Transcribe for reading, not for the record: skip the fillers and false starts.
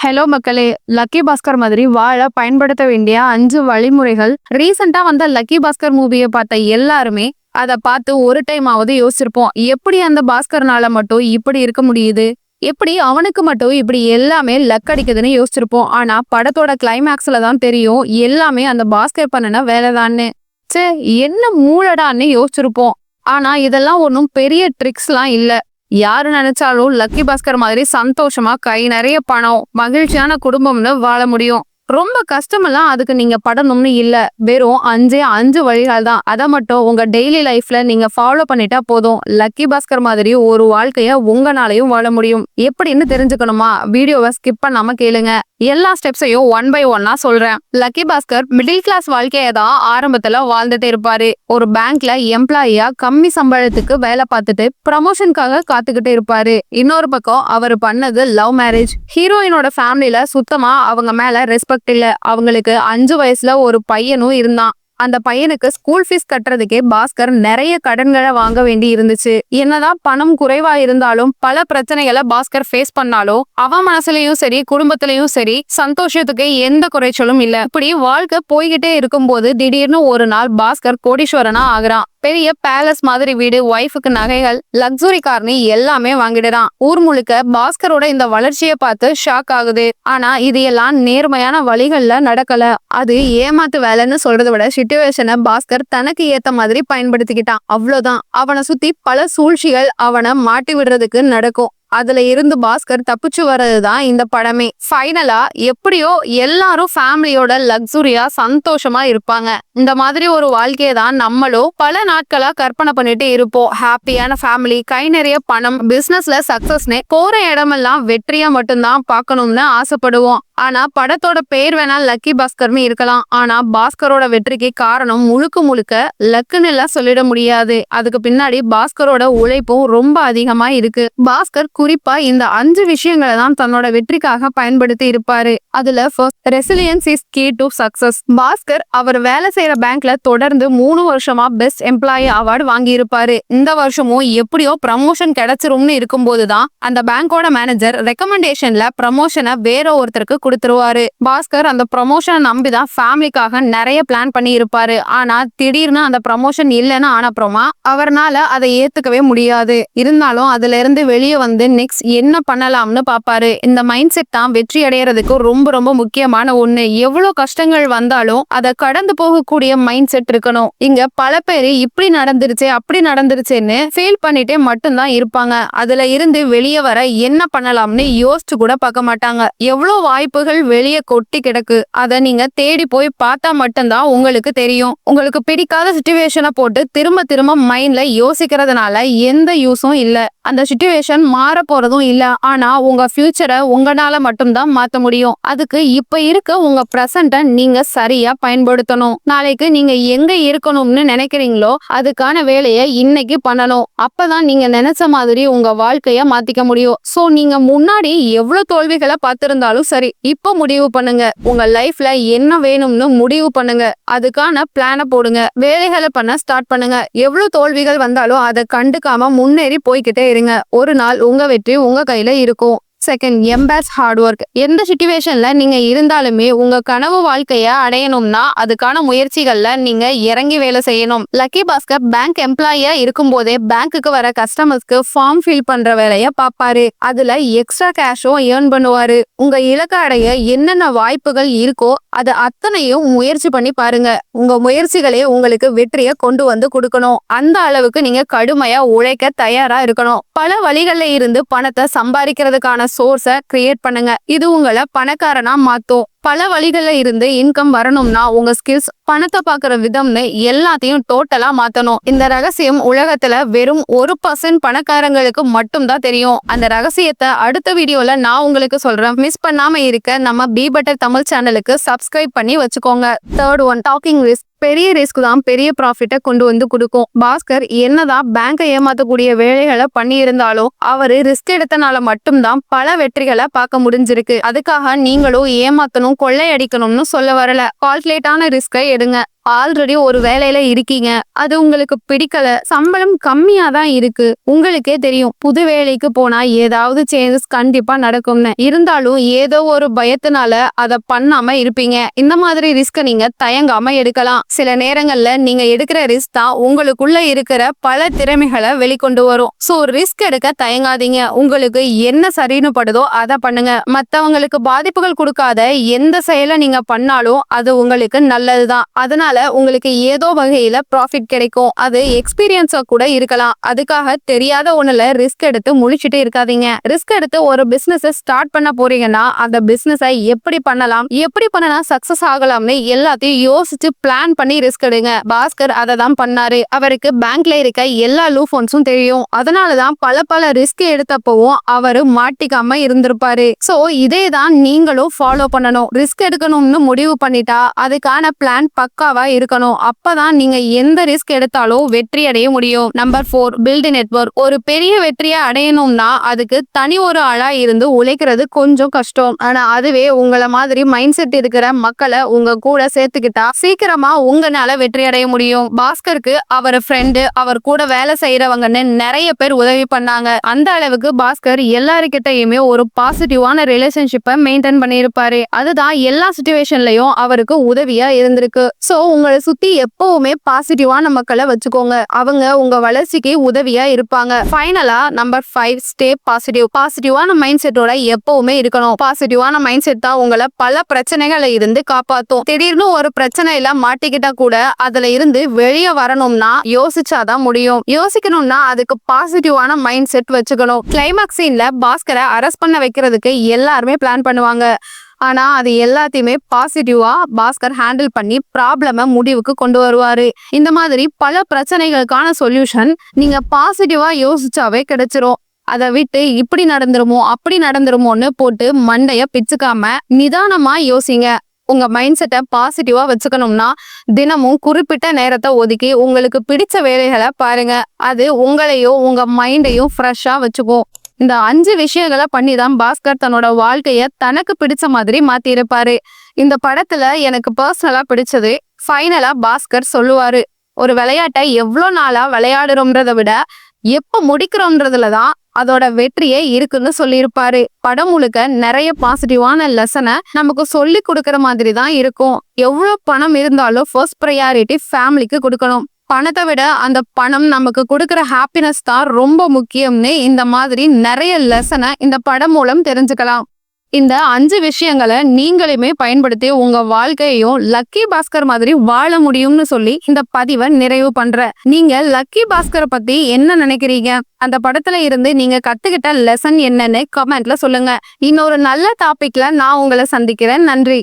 Hello மக்களே. Lucky Bhaskar மாதிரி வாழ பயன்படுத்த வேண்டிய 5 வழிமுறைகள். ரீசெண்டா வந்த லக்கி பாஸ்கர் மூவியை பார்த்த எல்லாருமே அதை பார்த்து ஒரு டைம் ஆவது யோசிச்சிருப்போம். எப்படி அந்த பாஸ்கர்னால மட்டும் இப்படி இருக்க முடியுது, எப்படி அவனுக்கு மட்டும் இப்படி எல்லாமே லக் அடிக்குதுன்னு யோசிச்சிருப்போம். ஆனா படத்தோட கிளைமேக்ஸ்ல தான் தெரியும் எல்லாமே அந்த பாஸ்கர் பண்ணன வேலைதான்னு. சே, என்ன மூளடான்னு யோசிச்சிருப்போம். ஆனா இதெல்லாம் ஒன்றும் பெரிய ட்ரிக்ஸ்லாம் இல்ல. யாரு நினைச்சாலும் லக்கி பாஸ்கர் மாதிரி சந்தோஷமா கை நிறைய பணம் மகிழ்ச்சியான குடும்பம்னு வாழ முடியும். ரொம்ப கஷ்டமெல்லாம் அதுக்கு நீங்க படணும்னு இல்ல. வெறும் 5 வழிகள் தான். அதை மட்டும் உங்க டெய்லி லைஃப்ல நீங்க ஃபாலோ பண்ணிட்டா போதும். லக்கி பாஸ்கர் மாதிரி ஒரு வாழ்க்கைய உங்களாலையும் வாழ முடியும். எப்படின்னு தெரிஞ்சுக்கணுமா? வீடியோவை ஸ்கிப் பண்ணாம கேளுங்க. எல்லா ஸ்டெப்ஸையும் ஒன் பை ஒன்னா சொல்றேன். லக்கி பாஸ்கர் மிடில் கிளாஸ் வாழ்க்கைய தான் ஆரம்பத்துல வாழ்ந்துட்டு இருப்பாரு. ஒரு பேங்க்ல எம்ப்ளாயியா கம்மி சம்பளத்துக்கு வேலை பார்த்துட்டு ப்ரமோஷனுக்காக காத்துக்கிட்டு இருப்பாரு. இன்னொரு பக்கம் அவர் பண்ணது லவ் மேரேஜ். ஹீரோயினோட ஃபேமிலில சுத்தமா அவங்க மேல ரெஸ்பெக்ட் இல்ல. அவங்களுக்கு 5 வயசுல ஒரு பையனும் இருந்தான். அந்த பையனுக்கு ஸ்கூல் ஃபீஸ் கட்டுறதுக்கே பாஸ்கர் நிறைய கடன்களை வாங்க வேண்டி இருந்துச்சு. என்னதான் பணம் குறைவா இருந்தாலும் பல பிரச்சனைகளை பாஸ்கர் ஃபேஸ் பண்ணாலும் அவன் மனசுலயும் சரி குடும்பத்திலயும் சரி சந்தோஷத்துக்கு எந்த குறைச்சலும் இல்ல. இப்படி வாழ்க்கை போய்கிட்டே இருக்கும்போது திடீர்னு ஒரு நாள் பாஸ்கர் கோடீஸ்வரனா ஆகுறான். பெரிய பேலஸ் மாதிரி வீடு, ஒய்ஃபுக்கு நகைகள், லக்ஸுரி கார்னு எல்லாமே வாங்கிடுறான். ஊர் முழுக்க பாஸ்கரோட இந்த வளர்ச்சியை பார்த்து ஷாக் ஆகுது. ஆனா இது எல்லாம் நேர்மையான வழிகள்ல நடக்கல. அது ஏமாத்து வேலைன்னு சொல்றதை விட சிச்சுவேஷனை பாஸ்கர் தனக்கு ஏத்த மாதிரி பயன்படுத்திக்கிட்டான். அவ்வளவுதான். அவனை சுத்தி பல சூழ்ச்சிகள் அவனை மாட்டி விடுறதுக்கு நடக்கும். அதுல இருந்து பாஸ்கர் தப்பிச்சு வர்றதுதான் இந்த படமே. ஃபைனலா எப்படியோ எல்லாரும் ஃபேமிலியோட லக்ஸுரியா சந்தோஷமா இருப்பாங்க. இந்த மாதிரி ஒரு வாழ்க்கையை தான் நம்மளும் பல நாட்களா கற்பனை பண்ணிட்டு இருப்போம். ஹாப்பியான ஃபேமிலி, கை நிறைய பணம், பிசினஸ்ல சக்சஸ்னே போற இடமெல்லாம் வெற்றியா மட்டும்தான் பார்க்கணும்னு ஆசைப்படுவோம். ஆனா படத்தோட பேர் வேணா லக்கி பாஸ்கர்னு இருக்கலாம். ஆனா பாஸ்கரோட வெற்றிக்கு காரணம் முழுக்க முழுக்க லக்குன்னு எல்லாம் சொல்லிட முடியாது. அதுக்கு பின்னாடி பாஸ்கரோட உழைப்பும் ரொம்ப அதிகமா இருக்கு. பாஸ்கர் குறிப்பா இந்த 5 விஷயங்களை தான் தன்னோட வெற்றிக்காக பயன்படுத்தி இருப்பாரு. அதுல first, resilience is key to success. Bhaskar அவர் வேலை செய்யற பேங்க்ல தொடர்ந்து 3 வருஷமா பெஸ்ட் எம்ப்ளாயி அவார்டு வாங்கி இருப்பாரு. இந்த வருஷமும் எப்படியோ ப்ரமோஷன் கிடைச்சிரும்னு இருக்கும்போதுதான் அந்த பேங்கோட மேனேஜர் ரெக்கமெண்டேஷன்ல ப்ரமோஷனை வேற ஒருத்தருக்கு கொடுத்துருவாரு. பாஸ்கர் அந்த ப்ரமோஷனை நம்பிதான் ஃபேமிலிக்காக நிறைய பிளான் பண்ணி இருப்பாரு. ஆனா திடீர்னு அந்த ப்ரமோஷன் இல்லைன்னு ஆனப்புறமா அவர்னால அதை ஏத்துக்கவே முடியாது. இருந்தாலும் அதுல இருந்து வெளியே வந்து நெக்ஸ்ட் என்ன பண்ணலாம்னு பாப்பாரு. இந்த மைண்ட் செட் தான் வெற்றி அடையறதுக்கு ரொம்ப ரொம்ப முக்கியமான ஒண்ணு. எவ்வளவு கஷ்டங்கள் வந்தாலும் அதை கடந்து போகக்கூடிய மைண்ட் செட் இருக்கணும். இங்க பல பேரு இப்படி நடந்துருச்சு அப்படி நடந்துருச்சுன்னு ஃபீல் பண்ணிட்டே மட்டும்தான் இருப்பாங்க. அதுல இருந்து வெளியே வர என்ன பண்ணலாம்னு யோசிச்சு கூட பார்க்க மாட்டாங்க. எவ்வளவு வாய்ப்புகள் வெளியே கொட்டி கிடக்கு. அதை நீங்க தேடி போய் பார்த்தா மட்டும்தான் உங்களுக்கு தெரியும். உங்களுக்கு பிடிக்காத சிச்சுவேஷனை போட்டு திரும்ப திரும்ப மைண்ட்ல யோசிக்கிறதுனால எந்த யூஸும் இல்ல. அந்த சிச்சுவேஷன் மாற போறதும் இல்ல. ஆனா உங்க ஃபியூச்சரை உங்களால மட்டும்தான் மாத்த முடியும். அதுக்கு இப்ப இருக்க உங்க பிரசன்ட நீங்க சரியா பயன்படுத்தணும். நாளைக்கு நீங்க எங்க இருக்கணும்னு நினைக்கிறீங்களோ அதுக்கான வேலையை இன்னைக்கு பண்ணணும். அப்பதான் நீங்க நினைச்ச மாதிரி உங்க வாழ்க்கைய மாத்திக்க முடியும். சோ நீங்க முன்னாடி எவ்வளவு தோல்விகளை பார்த்திருந்தாலும் சரி, இப்ப முடிவு பண்ணுங்க. உங்க லைஃப்ல என்ன வேணும்னு முடிவு பண்ணுங்க. அதுக்கான பிளான போடுங்க. வேலைகளை பண்ண ஸ்டார்ட் பண்ணுங்க. எவ்வளவு தோல்விகள் வந்தாலும் அதை கண்டுக்காம முன்னேறி போய்கிட்டே இருங்க. ஒரு நாள் உங்க வெற்றி உங்க கையில இருக்கும். Second, embrace hard work. எந்த சிச்சுவேஷன்ல நீங்க இருந்தாலுமே உங்க கனவு வாழ்க்கைய அடையணும்னா அதுக்கான முயற்சிகள்ல நீங்க இறங்கி வேலை செய்யணும். லக்கி பாஸ்கர் பேங்க் எம்ப்ளாயியா இருக்கும் போதே பேங்க்குக்கு வர கஸ்டமர்ஸ்க்கு ஃபார்ம் ஃபில் பண்ற வேலைய பாப்பாரு. அதுல எக்ஸ்ட்ரா கேஷும் ஏர்ன் பண்ணுவாரு. உங்க இலக்க அடைய என்னென்ன வாய்ப்புகள் இருக்கோ அது அத்தனையும் முயற்சி பண்ணி பாருங்க. உங்க முயற்சிகளே உங்களுக்கு வெற்றியை கொண்டு வந்து கொடுக்கணும். அந்த அளவுக்கு நீங்க கடுமையா உழைக்க தயாரா இருக்கணும். பல வழிகள்ல இருந்து பணத்தை சம்பாதிக்கிறதுக்கான சோர்ஸை கிரியேட் பண்ணுங்க. இது உங்களை பணக்காரனா மாத்தும். பல வழிகள்ல இருந்து இன்கம் வரணும்னா உங்க ஸ்கில்ஸ், பணத்தை பாக்குற விதம்னு எல்லாத்தையும் டோட்டலா மாத்தணும். இந்த ரகசியம் உலகத்துல வெறும் 1% பணக்காரங்களுக்கு மட்டும் தான் தெரியும். அந்த ரகசியத்தை அடுத்த வீடியோல நான் உங்களுக்கு சொல்றேன். மிஸ் பண்ணாம இருக்க நம்ம பி பெட்டர் தமிழ் சேனலுக்கு சப்ஸ்கிரைப் பண்ணி வச்சுக்கோங்க. Third one, taking risk. பெரிய ரிஸ்க் தான் பெரிய ப்ராஃபிட்டை கொண்டு வந்து கொடுக்கும். பாஸ்கர் என்னதான் பேங்கை ஏமாத்தக்கூடிய வேலைகளை பண்ணி இருந்தாலும் அவரு ரிஸ்க் எடுத்தனால மட்டும்தான் பல வெற்றிகளை பார்க்க முடிஞ்சிருக்கு. அதுக்காக நீங்களும் ஏமாத்தணும் கொள்ளையடிக்கணும்னு சொல்ல வரல. கால்குலேட்டான ரிஸ்கை எடுங்க. ஆல்ரெடி ஒரு வேலையில இருக்கீங்க, அது உங்களுக்கு பிடிக்கல, சம்பளம் கம்மியா தான் இருக்கு. உங்களுக்கே தெரியும் புது வேலைக்கு போனா ஏதாவது சேஞ்சஸ் கண்டிப்பா நடக்கும்னு. இருந்தாலும் ஏதோ ஒரு பயத்தினால அதை பண்ணாம இருப்பீங்க. இந்த மாதிரி ரிஸ்க நீங்க தயங்காம எடுக்கலாம். சில நேரங்கள்ல நீங்க எடுக்கிற ரிஸ்க் தான் உங்களுக்குள்ள இருக்கிற பல திறமைகளை வெளிக்கொண்டு வரும். சோ ரிஸ்க் எடுக்க தயங்காதீங்க. உங்களுக்கு என்ன சரின்னு படுதோ அதை பண்ணுங்க. மத்தவங்களுக்கு பாதிப்புகள் கொடுக்காத எந்த செயலை நீங்க பண்ணாலும் அது உங்களுக்கு நல்லதுதான். அதனால உங்களுக்கு ஏதோ வகையில ப்ராஃபிட் கிடைக்கும். அது எக்ஸ்பீரியன்ஸா கூட இருக்கலாம். அதுக்காக தெரியாத ஒண்ணுல ரிஸ்க் எடுத்து முழிச்சிட்டு இருக்காதீங்க. ரிஸ்க் எடுத்து ஒரு பிசினஸ் ஸ்டார்ட் பண்ண போறீங்கன்னா அந்த பிசினஸை எப்படி பண்ணலாம், எப்படி பண்ணனா சக்சஸ் ஆகலாம்னு எல்லாத்தையும் யோசிச்சு பிளான் பண்ணி ரிஸ்க் எடுங்க. பாஸ்கர் அதை தான் பண்ணாரு. அவருக்கு பேங்க்ல இருக்க எல்லா லூஃபோன்ஸும் தெரியும். அதனாலதான் பல ரிஸ்க் எடுத்தப்பவும் அவரு மாட்டிக்காம இருந்திருப்பாரு. சோ இதே தான் நீங்களும் ஃபாலோ பண்ணணும். ரிஸ்க் எடுக்கணும்னு முடிவு பண்ணிட்டா அதுக்கான பிளான் பக்காவா இருக்கணும். அப்பதான் நீங்க எந்த ரிஸ்க் எடுத்தாலும் வெற்றி அடைய முடியும். Number 4, build network. ஒரு பெரிய வெற்றியை அடையணும்னா அதுக்கு தனி ஒரு ஆளா இருந்து உழைக்கிறது கொஞ்சம் கஷ்டம். ஆனா அதுவே உங்கள மாதிரி மைண்ட் செட் இருக்கிற மக்களை உங்க கூட சேர்த்துக்கிட்டா சீக்கிரமா உங்களால வெற்றி அடைய முடியும். பாஸ்கருக்கு அவர் ஃப்ரெண்டு, அவர் கூட வேலை செய்யறவங்கன்னு நிறைய பேர் உதவி பண்ணாங்க. அந்த அளவுக்கு பாஸ்கர் எல்லாருக்கிட்டையுமே ஒரு பாசிட்டிவான ரிலேஷன்ஷிப்பை மெயின்டைன் பண்ணியிருப்பாரு. அதுதான் எல்லா சிச்சுவேஷன்லயும் அவருக்கு உதவியா இருந்திருக்கு. சோ உங்களை சுத்தி எப்பவுமே பாசிட்டிவான மக்களை வச்சுக்கோங்க. அவங்க உங்க வளர்ச்சிக்கு உதவியா இருப்பாங்க. ஃபைனலா நம்பர் 5, ஸ்டே பாசிட்டிவ். பாசிட்டிவான மைண்ட் செட்டோட எப்பவுமே இருக்கணும். பாசிட்டிவான மைண்ட் செட் தான் உங்களை பல பிரச்சனைகளை இருந்து காப்பாத்தும். திடீர்னு ஒரு பிரச்சனையில மாட்டிக்கிட்டா கூட அதுல இருந்து வெளியே வரணும்னா யோசிச்சாதான் முடியும். யோசிக்கணும்னா அதுக்கு பாசிட்டிவான மைண்ட் செட் வச்சுக்கணும். கிளைமாக்ஸ் சீன்ல பாஸ்கரை அரெஸ்ட் பண்ண வைக்கிறதுக்கு எல்லாருமே பிளான் பண்ணுவாங்க. ஆனா அது எல்லாத்தையுமே பாசிட்டிவா பாஸ்கர் ஹேண்டில் பண்ணி ப்ராப்ளம முடிவுக்கு கொண்டு வருவாரு. இந்த மாதிரி பல பிரச்சனைகளுக்கான சொல்யூஷன் நீங்க பாசிட்டிவா யோசிச்சாவே கிடைச்சிரும். அதை விட்டு இப்படி நடந்துருமோ அப்படி நடந்துருமோன்னு போட்டு மண்டைய பிச்சுக்காம நிதானமா யோசிங்க. உங்க மைண்ட் செட்டை பாசிட்டிவா வச்சுக்கணும்னா தினமும் குறிப்பிட்ட நேரத்தை ஒதுக்கி உங்களுக்கு பிடிச்ச வேலைகளை பாருங்க. அது உங்களையும் உங்க மைண்டையும் ஃப்ரெஷ்ஷா வச்சுக்கும். இந்த 5 விஷயங்களை பண்ணி தான் பாஸ்கர் தன்னோட வாழ்க்கைய தனக்கு பிடிச்ச மாதிரி மாத்தி இருப்பாரு. இந்த படத்துல எனக்கு பர்சனலா பிடிச்சது ஃபைனலா பாஸ்கர் சொல்லுவாரு, ஒரு விளையாட்டை எவ்வளோ நாளா விளையாடுறோம்ன்றதை விட எப்ப முடிக்கிறோம்ன்றதுலதான் அதோட வெற்றியே இருக்குன்னு சொல்லியிருப்பாரு. படம் முழுக்க நிறைய பாசிட்டிவான லெசனை நமக்கு சொல்லி கொடுக்கற மாதிரி தான் இருக்கும். எவ்வளவு பணம் இருந்தாலும் ஃபர்ஸ்ட் ப்ரையாரிட்டி ஃபேமிலிக்கு கொடுக்கணும். பணத்தை விட அந்த பணம் நமக்கு கொடுக்குற ஹாப்பினஸ் தான் ரொம்ப முக்கியம்னு இந்த மாதிரி நிறைய லெசனை இந்த படம் மூலம் தெரிஞ்சுக்கலாம். இந்த 5 விஷயங்களை நீங்களுமே பயன்படுத்தி உங்க வாழ்க்கையையும் லக்கி பாஸ்கர் மாதிரி வாழ முடியும்னு சொல்லி இந்த பதிவை நிறைவு பண்றேன். நீங்க லக்கி பாஸ்கரை பத்தி என்ன நினைக்கிறீங்க? அந்த படத்துல இருந்து நீங்க கத்துக்கிட்ட லெசன் என்னன்னு கமெண்ட்ல சொல்லுங்க. இன்னொரு நல்ல டாபிக்ல நான் உங்களை சந்திக்கிறேன். நன்றி.